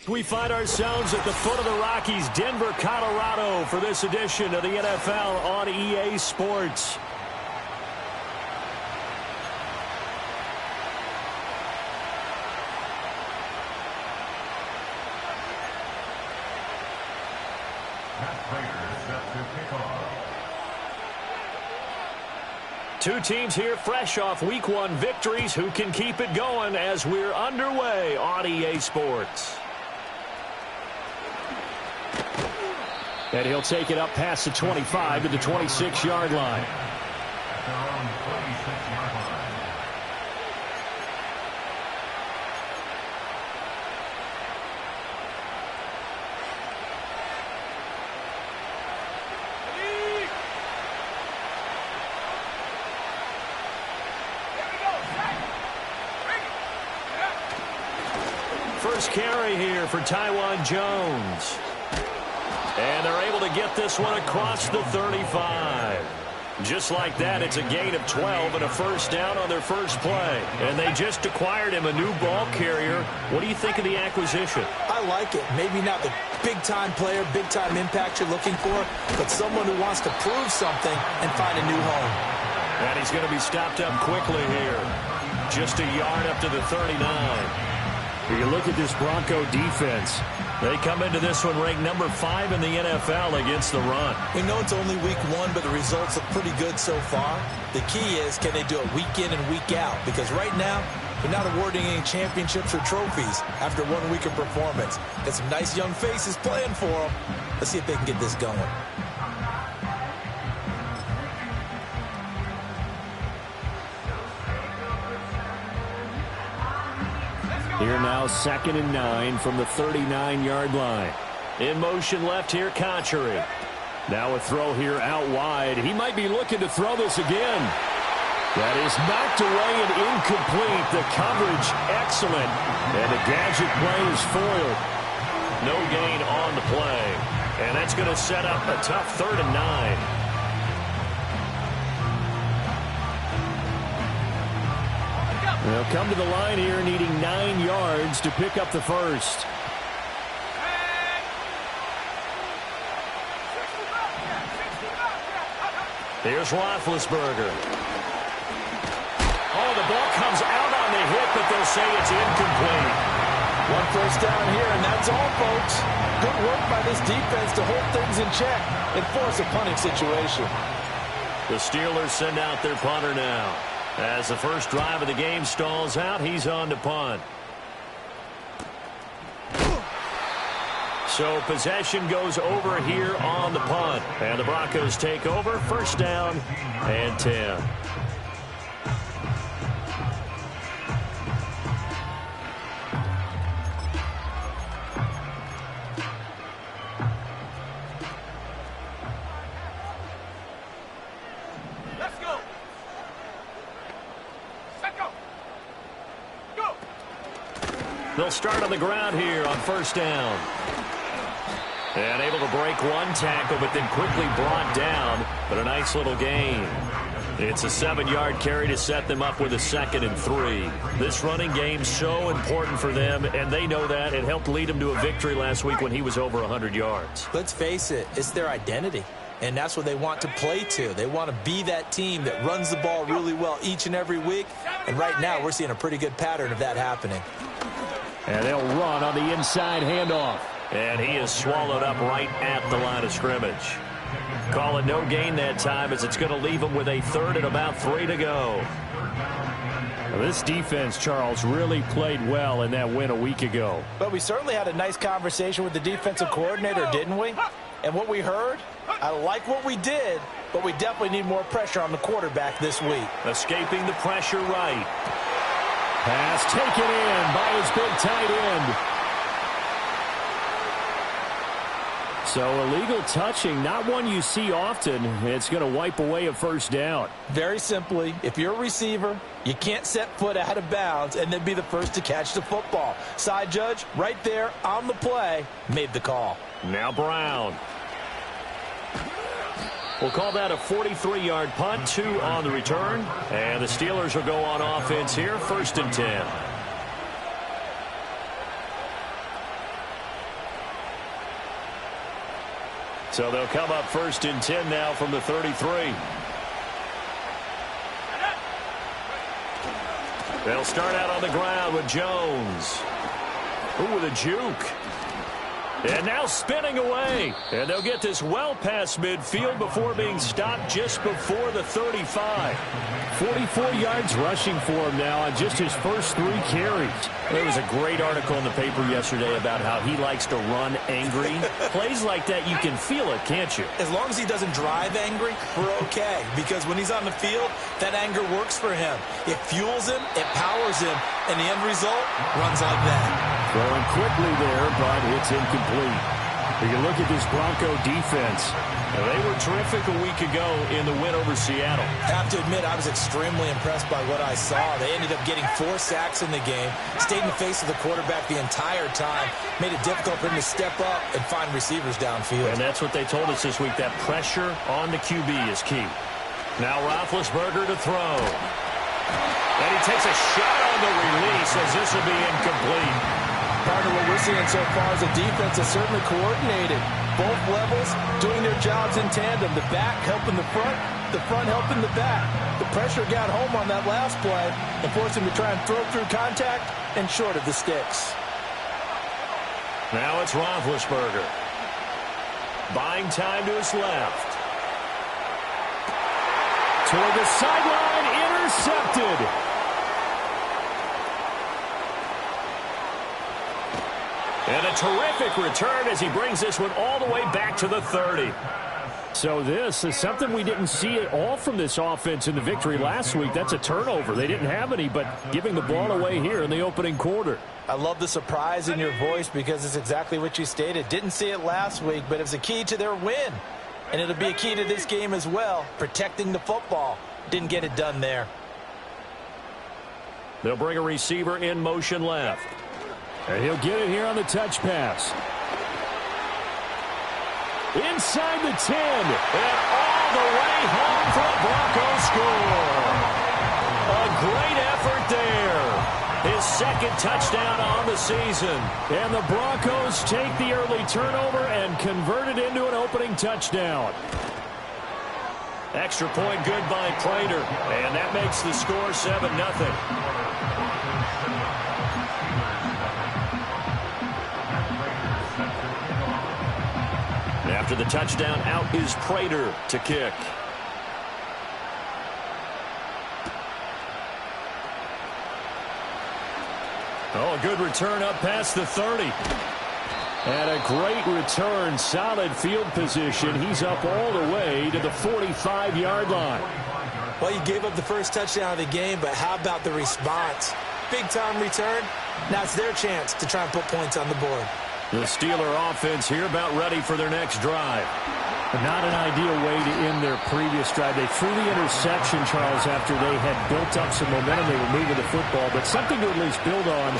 We find ourselves at the foot of the Rockies, Denver, Colorado, for this edition of the NFL on EA Sports. Two teams here fresh off Week 1 victories. Who can keep it going as we're underway on EA Sports? And he'll take it up past the 25 to the 26-yard line. First carry here for Taiwan Jones. And they're able to get this one across the 35. Just like that, it's a gain of 12 and a first down on their first play. And they just acquired him a new ball carrier. What do you think of the acquisition? I like it. Maybe not the big-time player, big-time impact you're looking for, but someone who wants to prove something and find a new home. And he's going to be stopped up quickly here. Just a yard up to the 39. You look at this Bronco defense. They come into this one ranked number 5 in the NFL against the run. We know it's only week 1, but the results look pretty good so far. The key is, can they do it week in and week out? Because right now, they're not awarding any championships or trophies after 1 week of performance. Got some nice young faces playing for them. Let's see if they can get this going. Here now, 2nd and 9 from the 39-yard line. In motion left here, Conchery. Now a throw here out wide. He might be looking to throw this again. That is knocked away and incomplete. The coverage, excellent. And the gadget play is foiled. No gain on the play. And that's going to set up a tough 3rd and 9. They'll come to the line here needing 9 yards to pick up the first. Here's Roethlisberger. Oh, the ball comes out on the hit, but they'll say it's incomplete. 1 first down here, and that's all, folks. Good work by this defense to hold things in check and force a punting situation. The Steelers send out their punter now. As the first drive of the game stalls out, he's on to punt. So possession goes over here on the punt. And the Broncos take over, first down and 10. They'll start on the ground here on first down. And able to break one tackle, but then quickly brought down. But a nice little gain. It's a 7-yard carry to set them up with a 2nd and 3. This running game so important for them, and they know that. It helped lead them to a victory last week when he was over 100 yards. Let's face it, it's their identity. And that's what they want to play to. They want to be that team that runs the ball really well each and every week. And right now, we're seeing a pretty good pattern of that happening. And they'll run on the inside handoff. And he is swallowed up right at the line of scrimmage. Call it no gain that time as it's going to leave him with a 3rd and about 3 to go. Well, this defense, Charles, really played well in that win a week ago. But we certainly had a nice conversation with the defensive coordinator, didn't we? And what we heard, I like what we did, but we definitely need more pressure on the quarterback this week. Escaping the pressure right. Pass taken in by his big tight end. So illegal touching, not one you see often. It's going to wipe away a first down. Very simply, if you're a receiver, you can't set foot out of bounds and then be the first to catch the football. Side judge, right there on the play, made the call. Now Brown. We'll call that a 43-yard punt, 2 on the return. And the Steelers will go on offense here, 1st and 10. So they'll come up 1st and 10 now from the 33. They'll start out on the ground with Jones. Ooh, with a juke. And now spinning away. And they'll get this well past midfield before being stopped just before the 35. 44 yards rushing for him now on just his first 3 carries. There was a great article in the paper yesterday about how he likes to run angry. Plays like that, you can feel it, can't you? As long as he doesn't drive angry, we're okay. Because when he's on the field, that anger works for him. It fuels him, it powers him, and the end result runs like that. Throwing quickly there, but it's incomplete. You can look at this Bronco defense. They were terrific a week ago in the win over Seattle. I have to admit, I was extremely impressed by what I saw. They ended up getting 4 sacks in the game, stayed in the face of the quarterback the entire time, made it difficult for him to step up and find receivers downfield. And that's what they told us this week, that pressure on the QB is key. Now Roethlisberger to throw. And he takes a shot on the release as this will be incomplete. Part of what we're seeing so far is a defense that's certainly coordinated. Both levels doing their jobs in tandem. The back helping the front helping the back. The pressure got home on that last play and forced him to try and throw through contact and short of the sticks. Now it's Roethlisberger. Buying time to his left. Toward the sideline, intercepted. And a terrific return as he brings this one all the way back to the 30. So this is something we didn't see at all from this offense in the victory last week. That's a turnover. They didn't have any, but giving the ball away here in the opening quarter. I love the surprise in your voice because it's exactly what you stated. Didn't see it last week, but it was a key to their win. And it'll be a key to this game as well, protecting the football. Didn't get it done there. They'll bring a receiver in motion left. And he'll get it here on the touch pass. Inside the 10. And all the way home for a Broncos score. A great effort there. His 2nd touchdown on the season. And the Broncos take the early turnover and convert it into an opening touchdown. Extra point good by Prater. And that makes the score 7-0. After the touchdown, out is Prater to kick. Oh, a good return up past the 30. And a great return, solid field position. He's up all the way to the 45-yard line. Well, you gave up the first touchdown of the game, but how about the response? Big-time return. Now it's their chance to try and put points on the board. The Steeler offense here about ready for their next drive. Not an ideal way to end their previous drive. They threw the interception, Charles, after they had built up some momentum. They were moving the football, but something to at least build on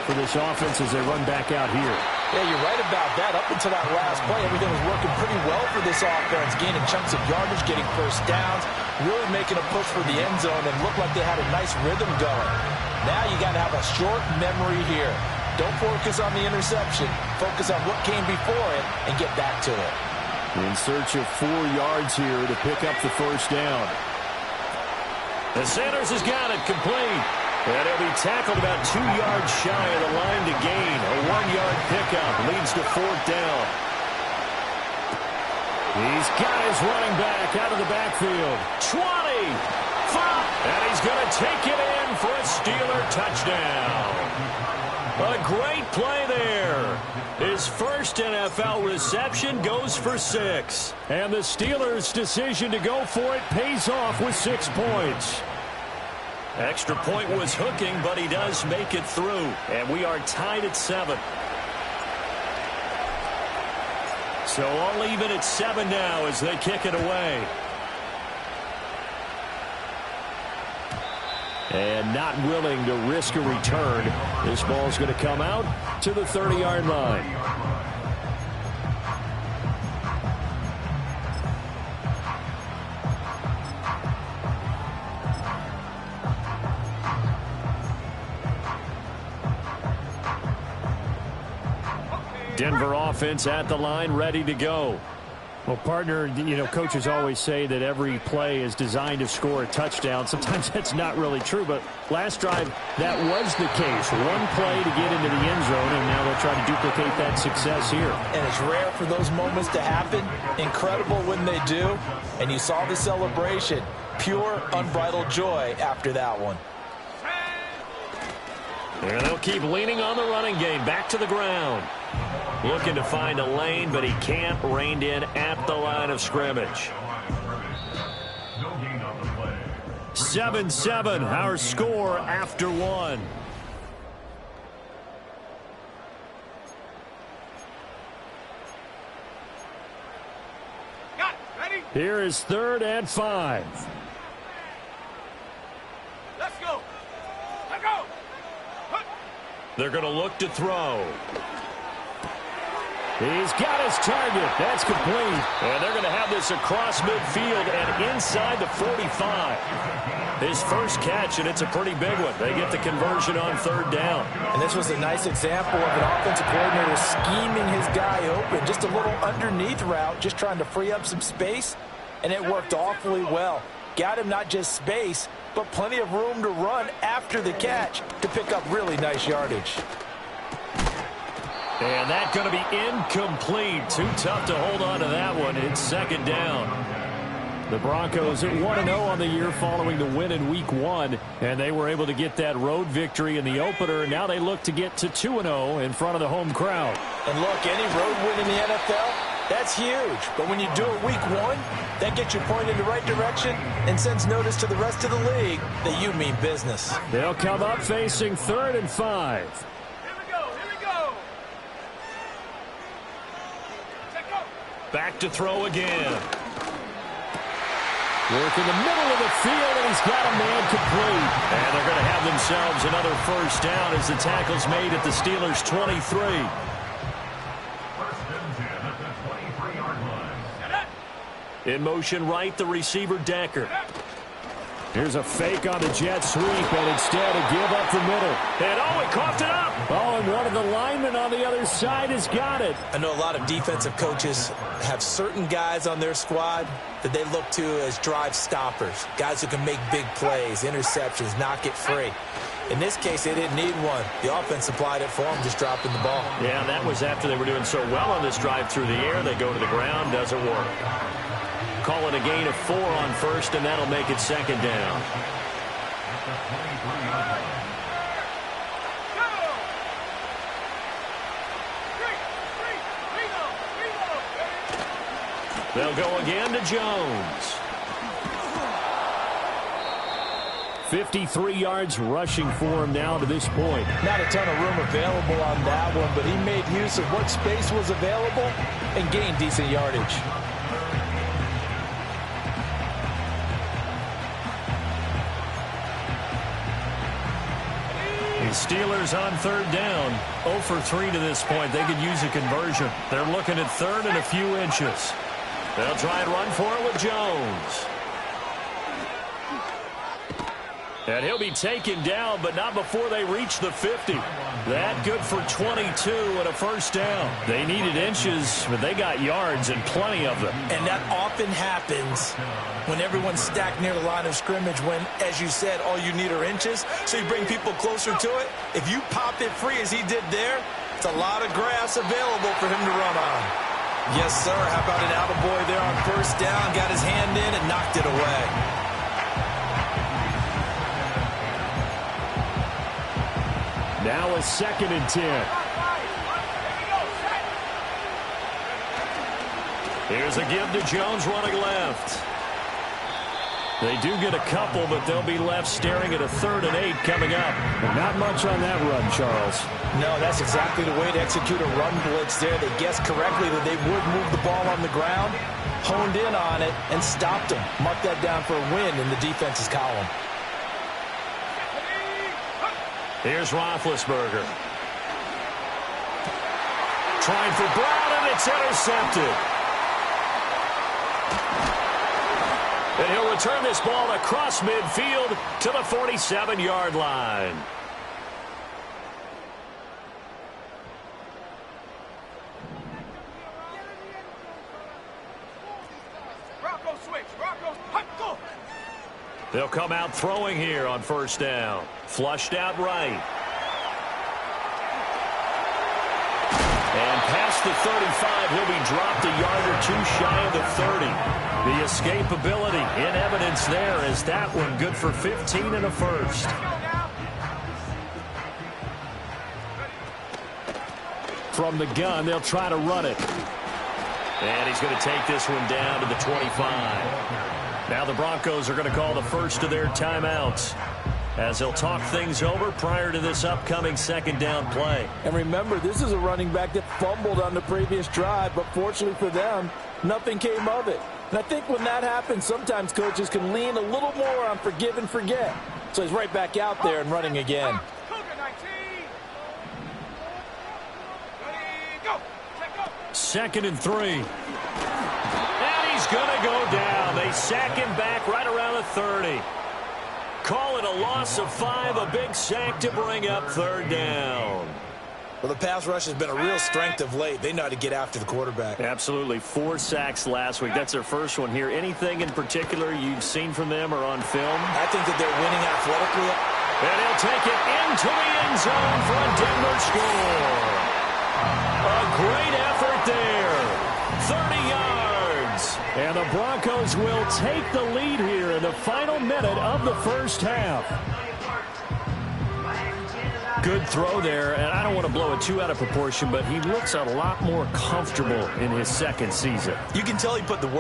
for this offense as they run back out here. Yeah, you're right about that. Up until that last play, everything was working pretty well for this offense, gaining chunks of yardage, getting first downs, really making a push for the end zone, and looked like they had a nice rhythm going. Now you got to have a short memory here. Don't focus on the interception. Focus on what came before it and get back to it. In search of 4 yards here to pick up the first down. The Sanders has got it complete. And he'll be tackled about 2 yards shy of the line to gain. A 1-yard pickup leads to 4th down. He's got his running back out of the backfield. 20, 5, and he's going to take it in for a Steeler touchdown. A great play there. His first NFL reception goes for 6. And the Steelers' decision to go for it pays off with 6 points. Extra point was hooking, but he does make it through. And we are tied at 7. So all even at 7 now as they kick it away. And not willing to risk a return. This ball's going to come out to the 30-yard line. Denver offense at the line, ready to go. Well, partner, coaches always say that every play is designed to score a touchdown. Sometimes that's not really true, but last drive, that was the case. One play to get into the end zone, and now they'll try to duplicate that success here. And it's rare for those moments to happen. Incredible when they do. And you saw the celebration. Pure, unbridled joy after that one. And they'll keep leaning on the running game. Back to the ground. Looking to find a lane, but he can't. Reined in at the line of scrimmage. 7-7, our score after one. Here is 3rd and 5. Let's go. Let's go. They're going to look to throw. He's got his target. That's complete. And they're going to have this across midfield and inside the 45. His first catch, and it's a pretty big one. They get the conversion on 3rd down. And this was a nice example of an offensive coordinator scheming his guy open. Just a little underneath route, just trying to free up some space, and it worked awfully well. Got him not just space, but plenty of room to run after the catch to pick up really nice yardage. And that's going to be incomplete. Too tough to hold on to that one. It's 2nd down. The Broncos at 1-0 on the year following the win in Week 1, and they were able to get that road victory in the opener. Now they look to get to 2-0 in front of the home crowd. And look, any road win in the NFL, that's huge. But when you do it Week 1, that gets you pointed in the right direction and sends notice to the rest of the league that you mean business. They'll come up facing 3rd and 5. Back to throw again. Work in the middle of the field, and he's got a man complete. And they're going to have themselves another 1st down as the tackle's made at the Steelers' 23. In motion right, the receiver Decker. Here's a fake on the jet sweep, and instead a give up the middle. And he coughed it up. Oh, and one of the linemen on the other side has got it. I know a lot of defensive coaches have certain guys on their squad that they look to as drive stoppers, guys who can make big plays, interceptions, knock it free. In this case, they didn't need one. The offense supplied it for them, just dropping the ball. Yeah, that was after they were doing so well on this drive through the air. They go to the ground, doesn't work. Call it a gain of 4 on 1st, and that'll make it 2nd down. They'll go again to Jones. 53 yards rushing for him now to this point. Not a ton of room available on that one, but he made use of what space was available and gained decent yardage. The Steelers on 3rd down. 0 for 3 to this point. They could use a conversion. They're looking at 3rd and a few inches. They'll try and run for it with Jones. And he'll be taken down, but not before they reach the 50. That good for 22 and a 1st down. They needed inches, but they got yards and plenty of them. And that often happens when everyone's stacked near the line of scrimmage when, as you said, all you need are inches. So you bring people closer to it. If you pop it free as he did there, it's a lot of grass available for him to run on. Yes, sir. How about an attaboy there on 1st down? Got his hand in and knocked it away. Now a 2nd and 10. Here's a give to Jones running left. They do get a couple, but they'll be left staring at a 3rd and 8 coming up. But not much on that run, Charles. No, that's exactly the way to execute a run blitz there. They guessed correctly that they would move the ball on the ground, honed in on it, and stopped them. Mark that down for a win in the defense's column. Here's Roethlisberger. Trying for Brown, and it's intercepted. And he'll return this ball across midfield to the 47-yard line. They'll come out throwing here on first down. Flushed out right. And past the 35, he'll be dropped a yard or two shy of the 30. The escapability in evidence there as that one good for 15 and a first. From the gun, they'll try to run it. And he's going to take this one down to the 25. Now the Broncos are going to call the first of their timeouts as they'll talk things over prior to this upcoming second down play. And remember, this is a running back that fumbled on the previous drive, but fortunately for them, nothing came of it. And I think when that happens, sometimes coaches can lean a little more on forgive and forget. So he's right back out there and running again. Second and 3. And he's going to go down. They sack him back right around the 30. Call it a loss of 5, a big sack to bring up third down. Well, the pass rush has been a real strength of late. They know how to get after the quarterback. Absolutely. 4 sacks last week. That's their first one here. Anything in particular you've seen from them or on film? I think that they're winning athletically. And he'll take it into the end zone for a Denver score. A great effort there. 30 yards. And the Broncos will take the lead here in the final minute of the first half. Good throw there, and I don't want to blow it too out of proportion, but he looks a lot more comfortable in his second season. You can tell he put the work